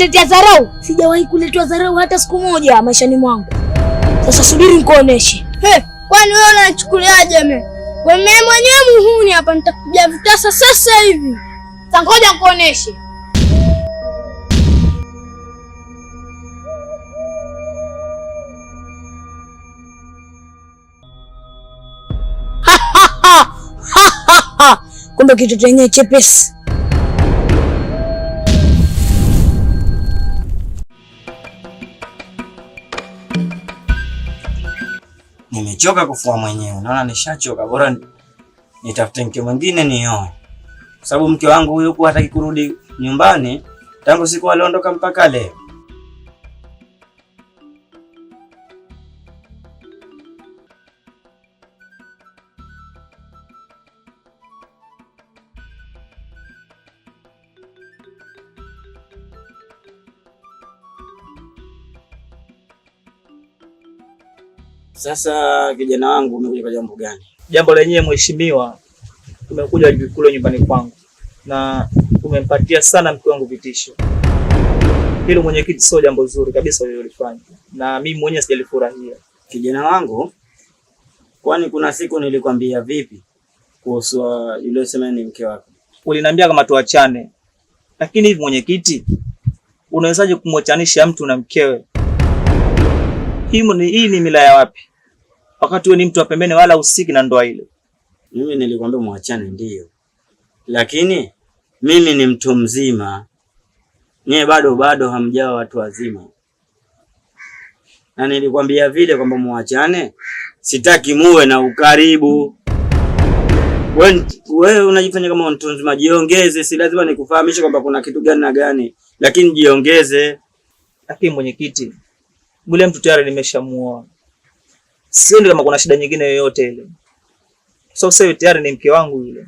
kuniletea dharau? Sijawahi kuletwa dharau hata siku moja maishani mwangu. Sasa subiri nikuoneshe. Kwani wewe unachukuliaje mimi? Wewe mwenyewe muhuni hapa, nitakuja vitasa sasa hivi. Sasa ngoja nikuoneshe. Kumbe kitu chenye chepesi. Nimechoka kufua mwenyewe. Naona nishachoka. Bora nitafute mke mwingine nioe. Kwa sababu mke wangu huyo kwa hataki kurudi nyumbani tangu siku aliondoka mpaka leo. Sasa kijana wangu umekuja kwa jambo gani? Jambo lenyewe mheshimiwa, tumekuja kule nyumbani kwangu na umempatia sana mke wangu vitisho. Hilo mwenyekiti sio jambo zuri kabisa ulilofanya. Na mimi mwenyewe sijalifurahia. Kijana wangu, kwani kuna siku nilikwambia vipi kuhusu yule sema ni mke wako? Uliniambia kama tuachane. Lakini hivi mwenyekiti, unawezaje kumwachanisha mtu na mkewe? Hii ni mila ya wapi? Wakati wewe ni mtu wa pembeni wala usiki na ndoa ile. Mimi nilikwambia muachane ndio. Lakini mimi ni mtu mzima. Nyie bado hamjawa watu wazima. Na nilikwambia vile kwamba muachane, sitaki muwe na ukaribu. Wewe unajifanya kama mtu mzima, jiongeze, si lazima nikufahamishe kwamba kuna kitu gani na gani, lakini jiongeze. Lakini mwenyekiti, yule mtu tayari nimeshamuoa. Sioni kama kuna shida nyingine yoyote ile. So sasa tayari ni mke wangu yule.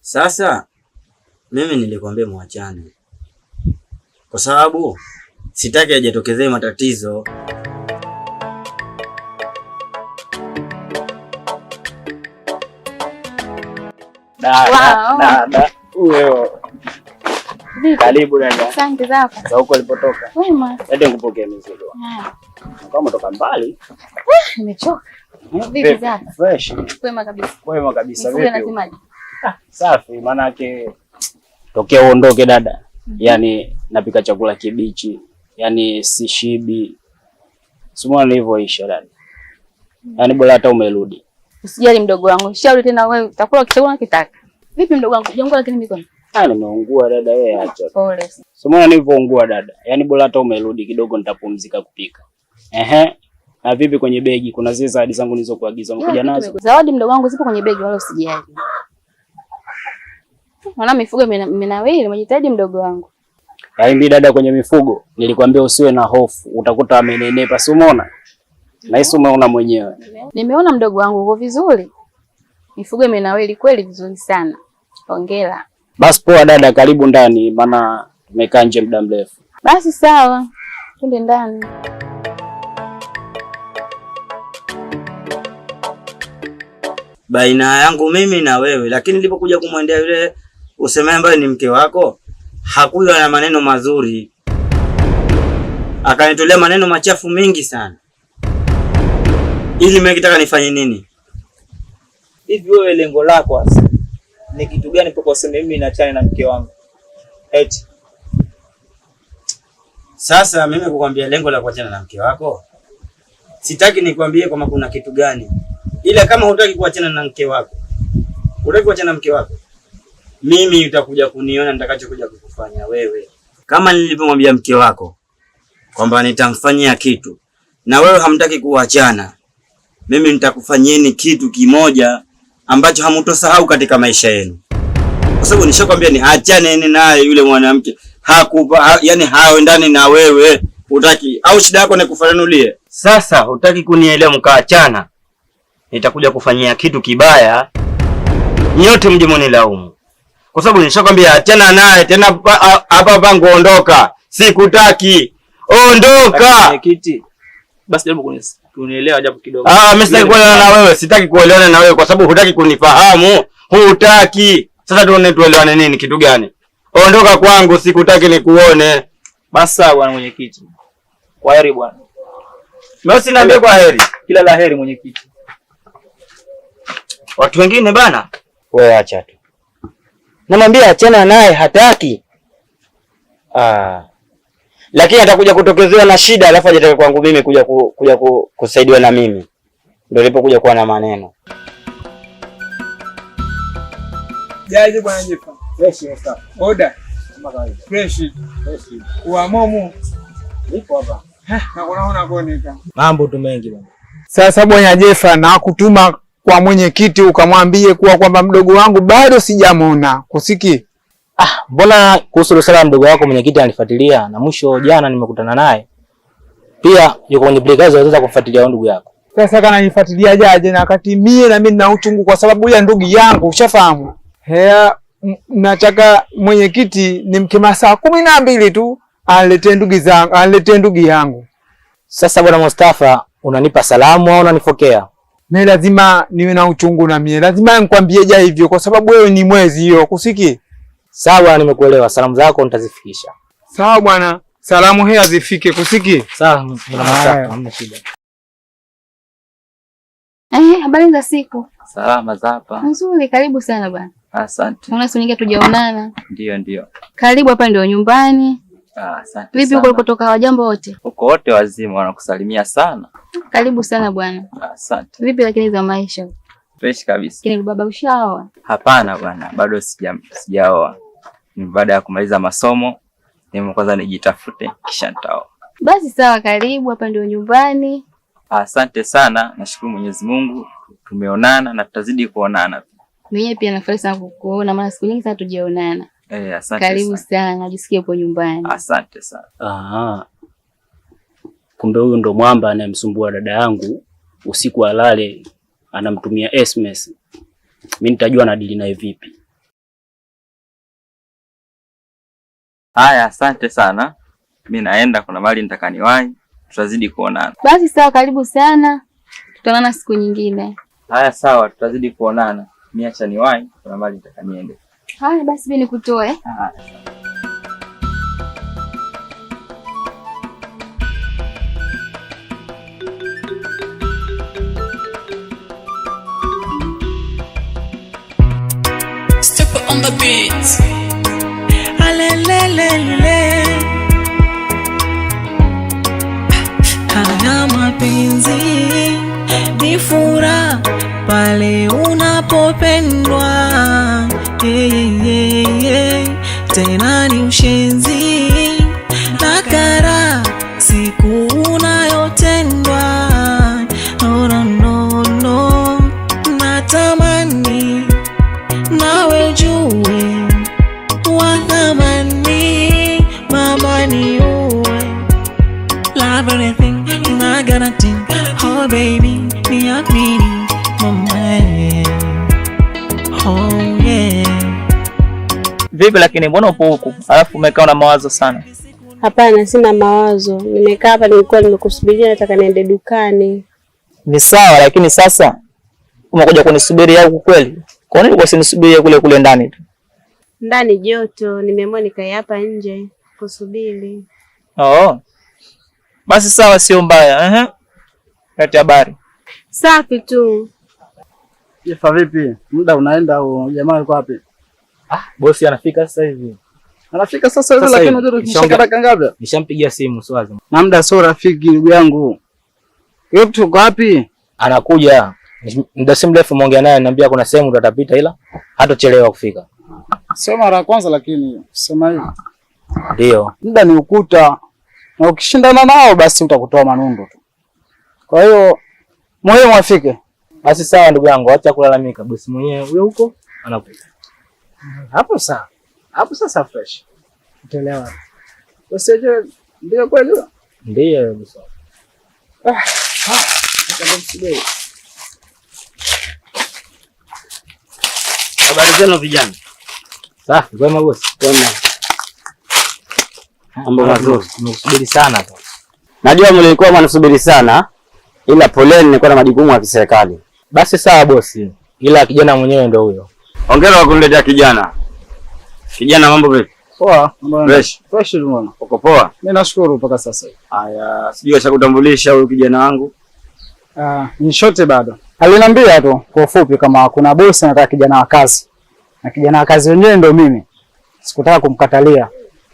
Sasa mimi nilikwambia muachane. Kwa sababu sitaki ajitokezee matatizo. Dada. Uyo. Karibu dada. Asante zako. Sasa huko ulipotoka. Wema. Ndio nikupokea mizigo. Kama umetoka mbali. Nimechoka. Vipi zako? Fresh. Wema kabisa. Wema kabisa. Vipi? Unasemaje? Safi, maana yake tokea uondoke dada. Yaani napika chakula kibichi. Yaani sishibi. Simona nilivyoisha dada. Yaani bora hata umerudi. Usijali mdogo wangu. Shauri tena wewe utakula kichakula kitaka. Vipi mdogo wangu? Jangwa lakini mikono. Nimeungua dada, wewe acha. Pole. Simona nilivyoungua dada. Yaani bora hata umerudi kidogo nitapumzika kupika. Na vipi kwenye begi? Kuna zile zawadi zangu nilizokuagiza umekuja nazo? Zawadi mdogo wangu zipo kwenye begi wala usijali. Maana mifugo menawili, umejitahidi mdogo wangu. Yaani mimi dada kwenye mifugo nilikwambia usiwe na hofu, utakuta amenenepa, si umeona? Na hisi umeona mwenyewe. Nimeona mdogo wangu uko vizuri. Mifugo menawili kweli vizuri sana. Hongera. Basi poa dada, karibu ndani maana tumekaa nje muda mrefu. Basi sawa. Twende ndani. Baina yangu mimi na wewe, lakini nilipokuja kumwendea yule useme ambaye ni mke wako, hakuwa na maneno mazuri. Akanitolea maneno machafu mengi sana. Ili mimi kitaka nifanye nini? Hivi wewe lengo lako hasa ni kitu gani mpaka useme mimi naachana na mke wangu? Eti. Sasa mimi kukwambia lengo la kuachana na mke wako, sitaki nikwambie kama kuna kitu gani. Ila kama hutaki kuachana na mke wako, hutaki kuachana na mke wako, mimi utakuja kuniona nitakachokuja kukufanya wewe. Kama nilivyomwambia mke wako kwamba nitamfanyia kitu na wewe hamtaki kuachana, mimi nitakufanyeni kitu kimoja ambacho hamutosahau katika maisha yenu. Kwa sababu nishakwambia ni achane naye yule mwanamke. Yani haendani na wewe. Hutaki au shida yako ni kufanulie? Sasa hutaki kunielewa mkaachana. Nitakuja kufanyia kitu kibaya. Nyote mje mnilaumu. Kwa sababu nishakwambia achana naye tena hapa pangu ondoka. Sikutaki. Ondoka. Kiti. Basi jaribu kunielewa japo kidogo. Mimi sitaki kuelewana na wewe, sitaki kuelewana na wewe kwa sababu hutaki kunifahamu. Hutaki. Sasa tuelewane nini, kitu gani? Ondoka kwangu, sikutaki nikuone. Basa bwana mwenyekiti. Kwaheri bwana. Mimi usiniambie kwaheri. Kila laheri mwenyekiti. Watu wengine bana, Wewe acha tu. Namwambia achana naye hataki. Lakini atakuja kutokezewa na shida alafu aje kwangu mimi kuja kusaidiwa na mimi. Ndio nilipokuja kuwa na maneno. Jaje bwana Jefa. Fresh sasa. Oda. Kama kawaida. Fresh. Uamomu. Nipo hapa. Na kunaona kuoneka. Mambo tu mengi bwana. Sasa bwana Jefa, na kutuma kwa mwenyekiti ukamwambie kwamba mdogo wangu bado sijamona. Kusiki? Mbona kuhusu swala mdogo wako mwenyekiti anifuatilia na mwisho jana nimekutana naye. Pia yuko kwenye plekazi anaweza kufuatilia ndugu yako. Sasa kana nifuatilia jaje na wakati mimi na mimi nina uchungu kwa sababu ya ndugu yangu, ushafahamu? Nataka mwenyekiti nimkema saa 12 tu aletee ndugu yangu. Sasa bwana Mustafa, unanipa salamu au unanifokea? Mimi lazima niwe na uchungu na mimi. Lazima nikwambie ja hivyo kwa sababu wewe ni mwezi hiyo, kusiki? Sawa, nimekuelewa. Salamu zako nitazifikisha. Sawa bwana. Salamu hea zifike, kusiki? Sawa, bwana Mustafa, hamna shida. Habari za siku? Salama za hapa. Nzuri, karibu sana bwana. Asante. Una siku nyingi tujaonana. Ndio. Karibu, hapa ndio nyumbani. Asante. Vipi huko ulipotoka, hawajambo wote? Uko wote wazima, wanakusalimia sana. Karibu sana bwana. Asante. Vipi lakini za maisha? Fresh kabisa. Kile baba ushaoa? Hapana bwana, bado sijaoa. Ni baada ya kumaliza masomo, kwanza nijitafute kisha nitaoa. Basi sawa, karibu, hapa ndio nyumbani. Asante sana, nashukuru Mwenyezi Mungu tumeonana na tutazidi kuonana. Mimi pia nafurahi sana kukuona, maana siku nyingi sana tujaonana. Asante. Karibu sana, najisikia upo nyumbani. Asante sana. Kumbe huyu ndo mwamba anayemsumbua dada yangu usiku alale, anamtumia SMS. Mimi nitajua na dili naye vipi. Haya, asante sana. Mimi naenda, kuna mali nitakaniwahi. Tutazidi kuonana. Basi sawa, karibu sana. Tutaonana siku nyingine. Haya sawa, tutazidi kuonana. Mimi acha niwahi, kuna mali nitakaniende. Haya basi mimi nikutoe. Step on the beat. Alelelele. Haya mapenzi ni furaha pale unapopendwa. Tena ni ushenzi na kara siku unayotendwa. No. Natamani nawe jue wa thamani, mama ni uwe. Love everything, I guarantee. Oh baby, ni amini, mama. Oh yeah. Vipi lakini mbona upo huku? Alafu umekaa na mawazo sana. Hapana, sina mawazo. Nimekaa hapa nilikuwa nimekusubiria, nataka niende dukani. Ni sawa, lakini sasa umekuja kunisubiri huku kweli? Kwa nini usinisubirie kule ndani tu? Ndani joto, nimeamua nikae hapa nje kusubiri. Basi sawa, sio mbaya. Leta habari. Safi tu. Jefa vipi? Muda unaenda au jamaa yuko wapi? Bosi anafika sasa hivi. Anafika sasa hivi, lakini unajua tumeshaka dakika ngapi? Nishampigia simu swazi. Na muda sio rafiki ndugu yangu. Wewe tuko wapi? Anakuja. Muda si mrefu muongea naye, ananiambia kuna sehemu tutapita ila hatachelewa kufika. Sio mara ya kwanza lakini sema hivi. Ndio. Muda ni ukuta. Na ukishindana nao basi utakutoa manundu tu. Kwa hiyo muhimu afike. Basi sawa ndugu yangu, acha kulalamika. Bosi mwenyewe huyo huko anakuja. Hapo sawa. Hapo sasa fresh. Utelewa. Usije ndio kweli? Ndio bosi. Habari zenu vijana? Safi, kwema bosi. Kwema. Mambo mazuri. Nimesubiri sana tu. Najua mlikuwa mnasubiri sana, ila poleni, nilikuwa na majukumu ya kiserikali. Basi sawa bosi. Ila kijana mwenyewe ndio huyo. Hongera kwa kuniletea kijana. Kijana mambo vipi? Poa. Fresh. Fresh umeona. Uko poa? Mimi nashukuru mpaka sasa. Haya, sijui ashakutambulisha huyu kijana wangu. Ni shote bado. Aliniambia tu kwa ufupi kama kuna bosi anataka kijana wa kazi. Na kijana wa kazi wenyewe ndio mimi. Sikutaka kumkatalia.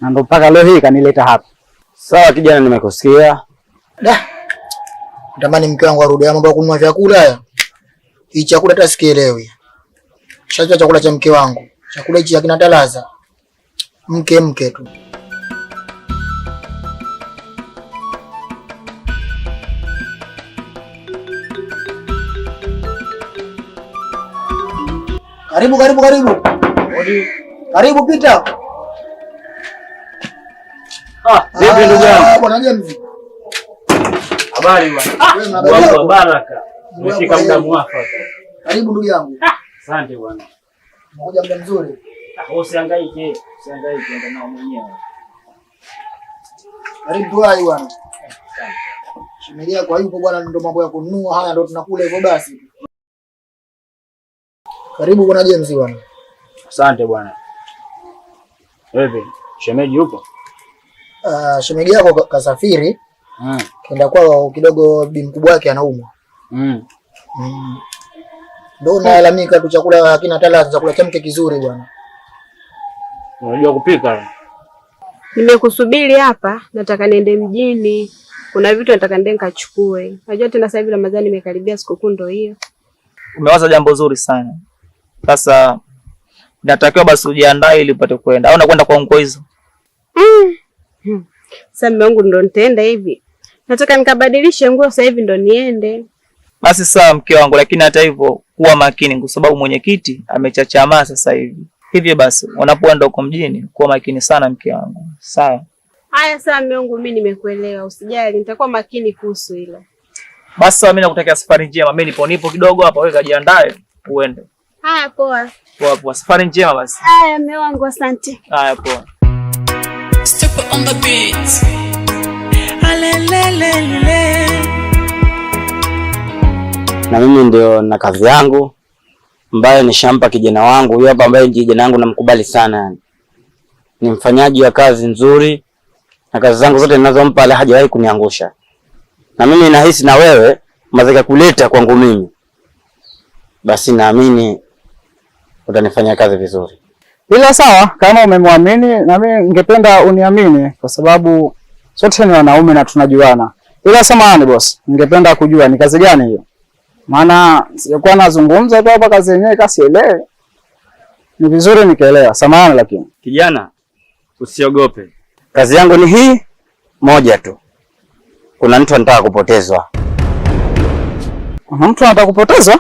Na ndio mpaka leo hii kanileta hapa. Sawa kijana, nimekusikia. Natamani mke wangu arudi mambo ya kununua vyakula haya. Hii chakula hata sikielewi. Shajua chakula cha mke wangu. Chakula hichi hakina talaza. Mke tu. Karibu. Karibu pita. Vipi ndugu yangu? Bwana James. Habari bwana. Mungu baraka. Umefika muda mwafaka. Karibu ndugu yangu. Asante bwana. Mmoja muda mzuri. Usihangaike enda nao mwenyewe. Karibu tuai bwana. Shemelia kwa yupo bwana, ndio mambo ya kununua haya ndio tunakula hivyo basi. Karibu bwana James bwana. Asante bwana. Wewe, shemeji yupo? Shemeji yako kasafiri. Kenda kwao kidogo, bi mkubwa wake anaumwa. Ndio nalalamika tu, chakula hakina talaza, chakula cha mke kizuri bwana. Unajua kupika? Nimekusubiri hapa, nataka niende mjini. Kuna vitu nataka niende nikachukue. Unajua tena sasa hivi Ramadhani imekaribia, sikukuu ndio hiyo. Umewaza jambo zuri sana. Sasa natakiwa basi ujiandae ili upate kwenda. Au unakwenda kwa nguo hizo? Sasa mume wangu ndo nitaenda hivi. Nataka nikabadilishe nguo sasa hivi ndo niende. Basi sawa mke wangu, lakini hata hivyo kuwa makini kwa sababu mwenyekiti amechachamaa sasa hivi. Hivyo basi unapoenda huko mjini kuwa makini sana mke wangu. Sawa? Haya sawa mume wangu, mimi nimekuelewa. Usijali, nitakuwa makini kuhusu hilo. Basi mimi nakutakia safari njema. Mimi nipo kidogo hapa, wewe kajiandae uende. Haya poa. Poa, safari njema basi. Haya mume wangu, asante. Haya poa. Step on the beat. Alelelele. Na mimi ndio na kazi yangu ambayo nishampa kijana wangu huyo hapa, ambaye kijana wangu namkubali sana yani. Ni mfanyaji wa kazi nzuri na kazi zangu zote ninazompa ale hajawahi kuniangusha. Na mimi nahisi na wewe mazaka kuleta kwangu mimi, basi naamini utanifanyia kazi vizuri. Ila sawa, kama umemwamini na mimi ningependa uniamini kwa sababu sote ni wanaume na tunajuana. Ila samahani boss, ningependa kujua ni kazi gani hiyo? Maana sijakuwa nazungumza tu hapa, kazi yenyewe kasielewe. Ni vizuri nikaelewa. Samahani lakini. Kijana, usiogope. Kazi yangu ni hii moja tu. Kuna mtu anataka kupotezwa. Kuna mtu anataka kupotezwa?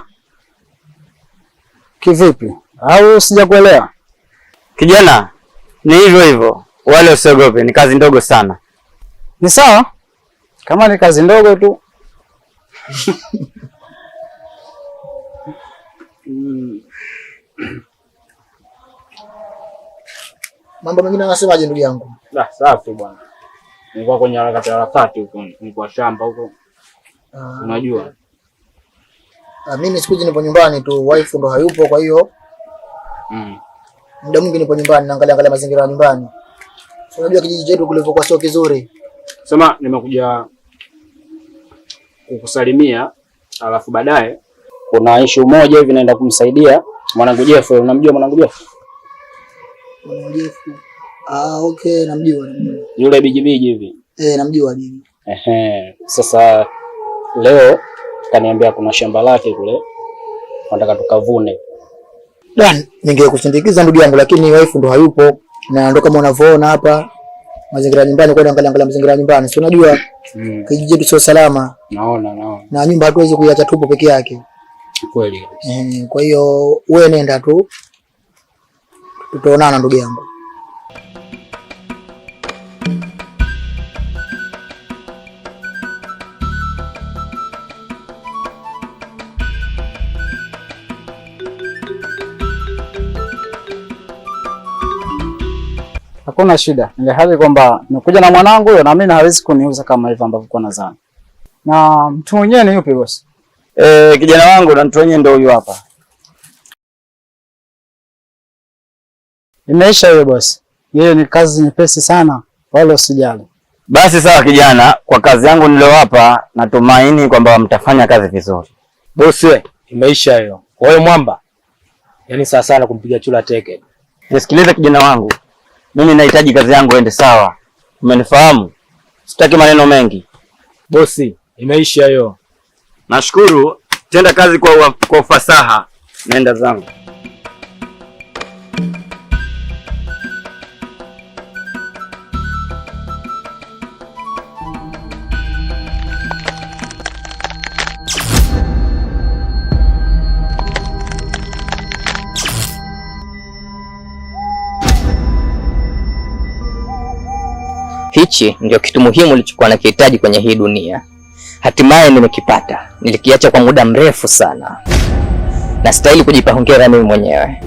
Kivipi? Au sijakuelewa? Kijana, ni hivyo. Wale usiogope, ni kazi ndogo sana. Ni sawa? Kama ni kazi ndogo tu. Mambo mengine anasemaje ndugu yangu? Safi bwana. Nilikuwa kwenye harakati huko, nilikuwa shamba huko. Unajua. Mimi siku hizi nipo nyumbani tu, wife ndo hayupo, kwa hiyo muda mwingi nipo nyumbani naangalia mazingira ya nyumbani. Unajua kijiji chetu kulivyokuwa sio kizuri. Sema nimekuja kukusalimia, alafu baadaye kuna issue moja hivi naenda kumsaidia mwanangu Jeff. Unamjua mwanangu Jeff? Jeff. Okay, namjua. Yule bijibiji hivi. Namjua bibi. Sasa leo kaniambia kuna shamba lake kule, nataka tukavune. Ningekusindikiza ndugu yangu, lakini wife ndo hayupo na ndo kama unavyoona hapa mazingira nyumbani, kwa angalia mazingira nyumbani. Si unajua kijiji chetu sio salama. Naona. Na nyumba hatuwezi kuiacha tupo peke yake. Kweli. Kwa hiyo wewe nenda tu. Tutaonana ndugu yangu. Hakuna shida. Ile hali kwamba nimekuja na mwanangu huyo na mimi hawezi kuniuza kama hivyo ambavyo kwa nadhani. Na mtu mwenyewe ni yupi boss? Kijana wangu na mtu mwenyewe ndio huyu hapa. Imeisha hiyo boss. Hiyo ni kazi nyepesi sana, wala usijali. Basi sawa kijana, kwa kazi yangu niliyowapa natumaini kwamba mtafanya kazi vizuri. Bosi we, imeisha hiyo. Kwa hiyo mwamba, yaani sawa sana kumpiga chula teke. Nisikilize kijana wangu, mimi nahitaji kazi yangu ende sawa, umenifahamu? Sitaki maneno mengi. Bosi, imeisha hiyo. Nashukuru, tenda kazi kwa ufasaha. Naenda zangu. Hichi ndio kitu muhimu nilichokuwa nakihitaji kwenye hii dunia. Hatimaye nimekipata. Nilikiacha kwa muda mrefu sana. Nastahili kujipa hongera mimi mwenyewe.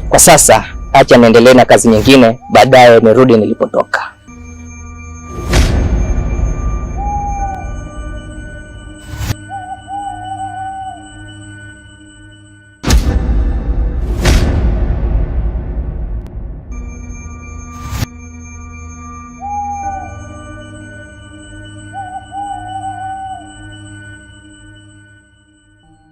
Kwa sasa acha niendelee na kazi nyingine, baadaye nirudi nilipotoka.